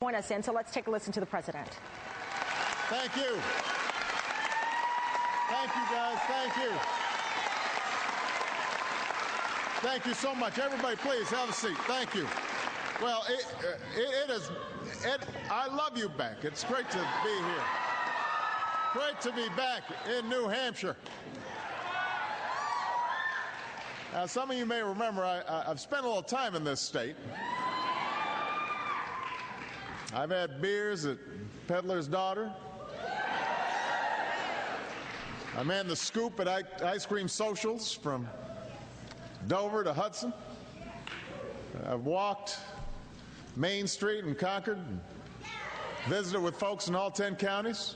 Join us in, so let's take a listen to the president. Thank you. Thank you, guys. Thank you. Thank you so much. Everybody, please have a seat. Thank you. Well, I love you back. It's great to be here. Great to be back in New Hampshire. Now, some of you may remember I've spent a little time in this state. I've had beers at Peddler's Daughter. I manned the scoop at ice cream socials from Dover to Hudson. I've walked Main Street in Concord and visited with folks in all 10 counties.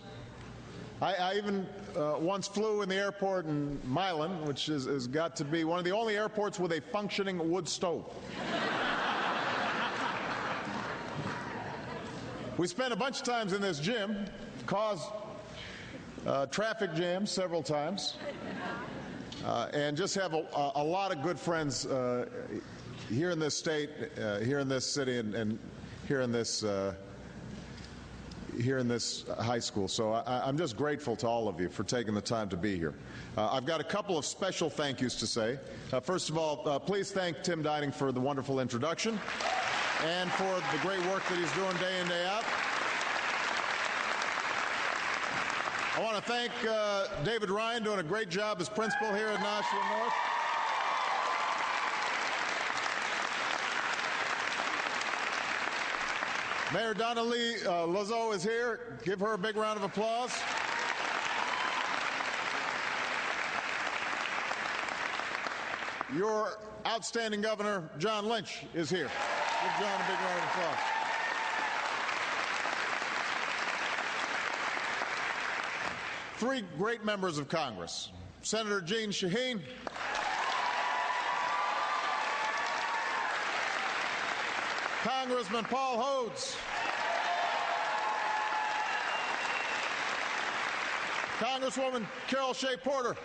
I even once flew in the airport in Milan, which has got to be one of the only airports with a functioning wood stove. We spent a bunch of times in this gym, caused traffic jams several times, and just have a lot of good friends here in this state, here in this city, and here in this high school. So I'm just grateful to all of you for taking the time to be here. I've got a couple of special thank yous to say. First of all, please thank Tim Dining for the wonderful introduction and for the great work that he's doing day in, day out. I want to thank David Ryan, doing a great job as principal here at Nashua North. Mayor Donnelly Lazo is here. Give her a big round of applause. Your outstanding governor, John Lynch, is here. Give John a big round of applause. Three great members of Congress. Senator Jeanne Shaheen, Congressman Paul Hodes, Congresswoman Carol Shea Porter,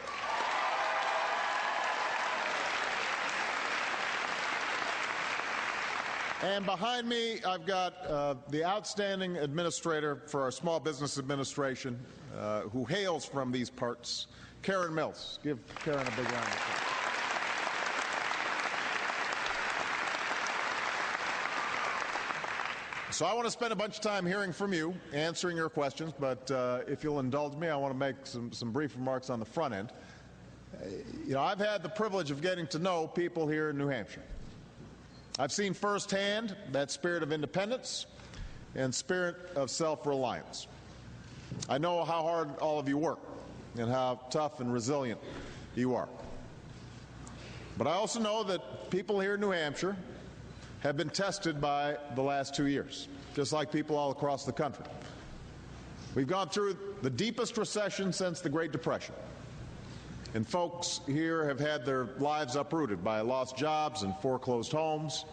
and behind me I've got the outstanding administrator for our Small Business Administration, who hails from these parts, Karen Mills. Give Karen a big round of applause. So I want to spend a bunch of time hearing from you, answering your questions, but if you'll indulge me, I want to make some brief remarks on the front end. You know, I've had the privilege of getting to know people here in New Hampshire. I've seen firsthand that spirit of independence and spirit of self-reliance. I know how hard all of you work and how tough and resilient you are. But I also know that people here in New Hampshire have been tested by the last 2 years, just like people all across the country. We've gone through the deepest recession since the Great Depression, and folks here have had their lives uprooted by lost jobs and foreclosed homes,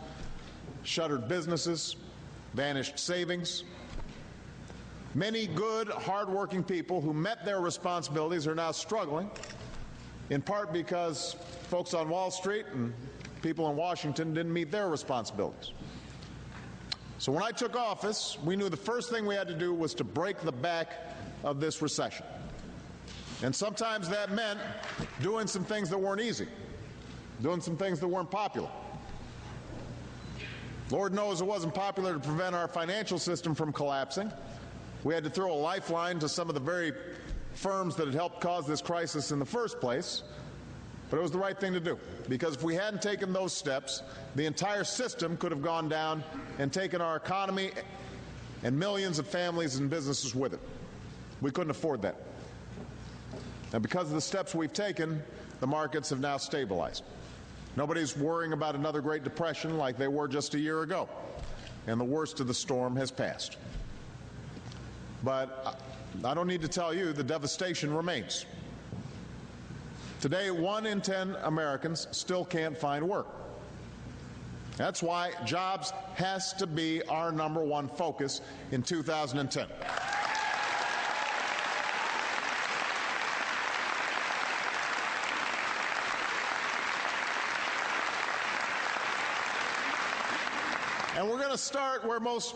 shuttered businesses, vanished savings. Many good, hardworking people who met their responsibilities are now struggling, in part because folks on Wall Street and people in Washington didn't meet their responsibilities. So when I took office, we knew the first thing we had to do was to break the back of this recession. And sometimes that meant doing some things that weren't easy, doing some things that weren't popular. Lord knows it wasn't popular to prevent our financial system from collapsing. We had to throw a lifeline to some of the very firms that had helped cause this crisis in the first place. But it was the right thing to do, because if we hadn't taken those steps, the entire system could have gone down and taken our economy and millions of families and businesses with it. We couldn't afford that. And because of the steps we've taken, the markets have now stabilized. Nobody's worrying about another Great Depression like they were just a year ago, and the worst of the storm has passed. But I don't need to tell you, the devastation remains. Today, 1 in 10 Americans still can't find work. That's why jobs has to be our #1 focus in 2010. And we're going to start where most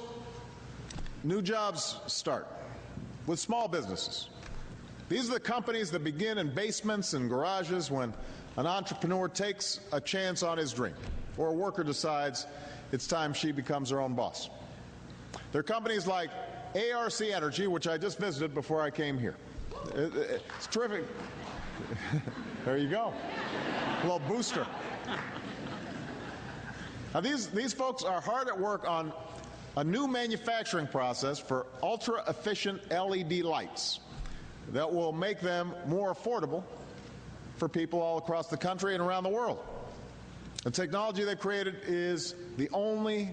new jobs start? With small businesses. These are the companies that begin in basements and garages when an entrepreneur takes a chance on his dream, or a worker decides it's time she becomes her own boss. There are companies like ARC Energy, which I just visited before I came here. It's terrific. There you go. A little booster. Now, these folks are hard at work on a new manufacturing process for ultra-efficient LED lights that will make them more affordable for people all across the country and around the world. The technology they created is the only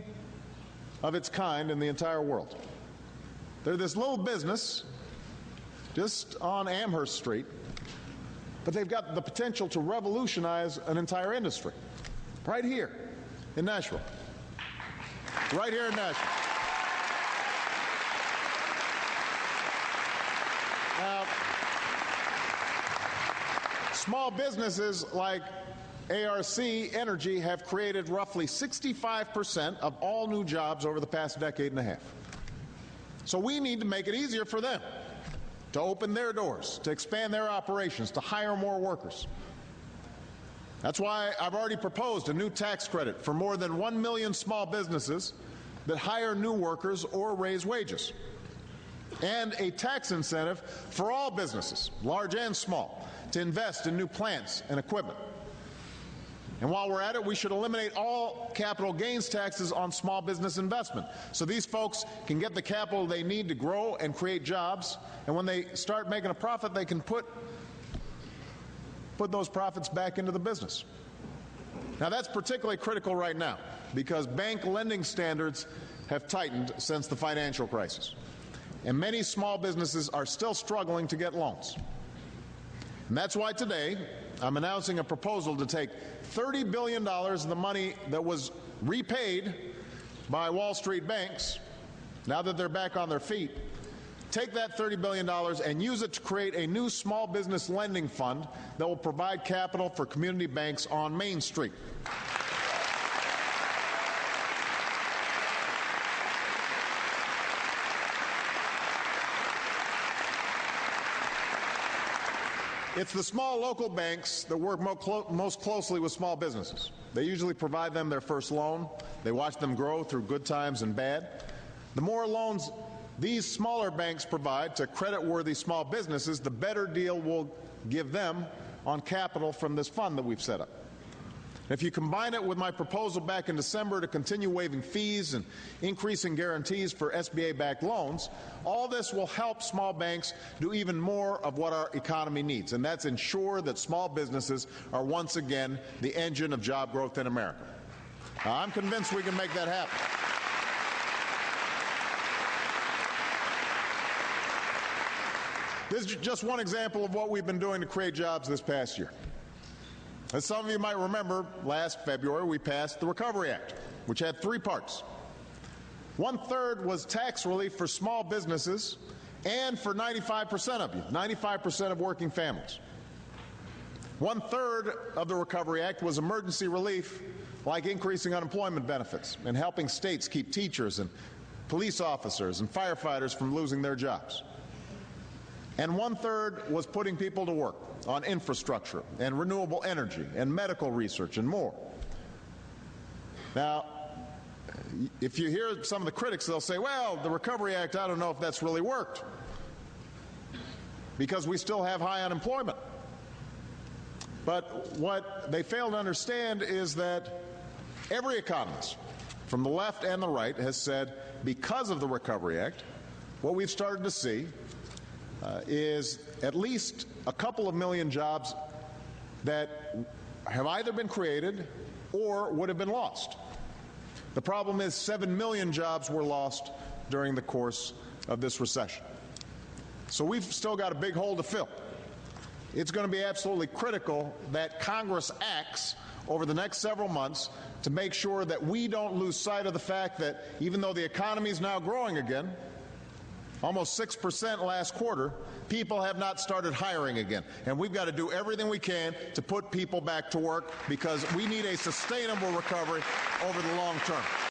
of its kind in the entire world. They're this little business just on Amherst Street, but they've got the potential to revolutionize an entire industry right here in Nashua. Right here in Nashua. Now, small businesses like ARC Energy have created roughly 65% of all new jobs over the past decade and a half. So we need to make it easier for them to open their doors, to expand their operations, to hire more workers. That's why I've already proposed a new tax credit for more than 1 million small businesses that hire new workers or raise wages, and a tax incentive for all businesses, large and small, to invest in new plants and equipment. And while we're at it, we should eliminate all capital gains taxes on small business investment, so these folks can get the capital they need to grow and create jobs, and when they start making a profit, they can put those profits back into the business. Now, that's particularly critical right now because bank lending standards have tightened since the financial crisis, and many small businesses are still struggling to get loans. And that's why today I'm announcing a proposal to take $30 billion of the money that was repaid by Wall Street banks, now that they're back on their feet, take that $30 billion and use it to create a new small business lending fund that will provide capital for community banks on Main Street. It's the small local banks that work most closely with small businesses. They usually provide them their first loan. They watch them grow through good times and bad. The more loans these smaller banks provide to credit-worthy small businesses, the better deal we'll give them on capital from this fund that we've set up. If you combine it with my proposal back in December to continue waiving fees and increasing guarantees for SBA-backed loans, all this will help small banks do even more of what our economy needs, and that's ensure that small businesses are once again the engine of job growth in America. I'm convinced we can make that happen. This is just one example of what we've been doing to create jobs this past year. As some of you might remember, last February we passed the Recovery Act, which had 3 parts. 1/3 was tax relief for small businesses and for 95% of you, 95% of working families. 1/3 of the Recovery Act was emergency relief, like increasing unemployment benefits and helping states keep teachers and police officers and firefighters from losing their jobs. And 1/3 was putting people to work on infrastructure and renewable energy and medical research and more. Now, if you hear some of the critics, they'll say, well, the Recovery Act, I don't know if that's really worked because we still have high unemployment. But what they fail to understand is that every economist, from the left and the right, has said because of the Recovery Act, what we've started to see is at least a couple of million jobs that have either been created or would have been lost. The problem is 7 million jobs were lost during the course of this recession. So we've still got a big hole to fill. It's going to be absolutely critical that Congress acts over the next several months to make sure that we don't lose sight of the fact that even though the economy is now growing again, almost 6% last quarter, people have not started hiring again. And we've got to do everything we can to put people back to work because we need a sustainable recovery over the long term.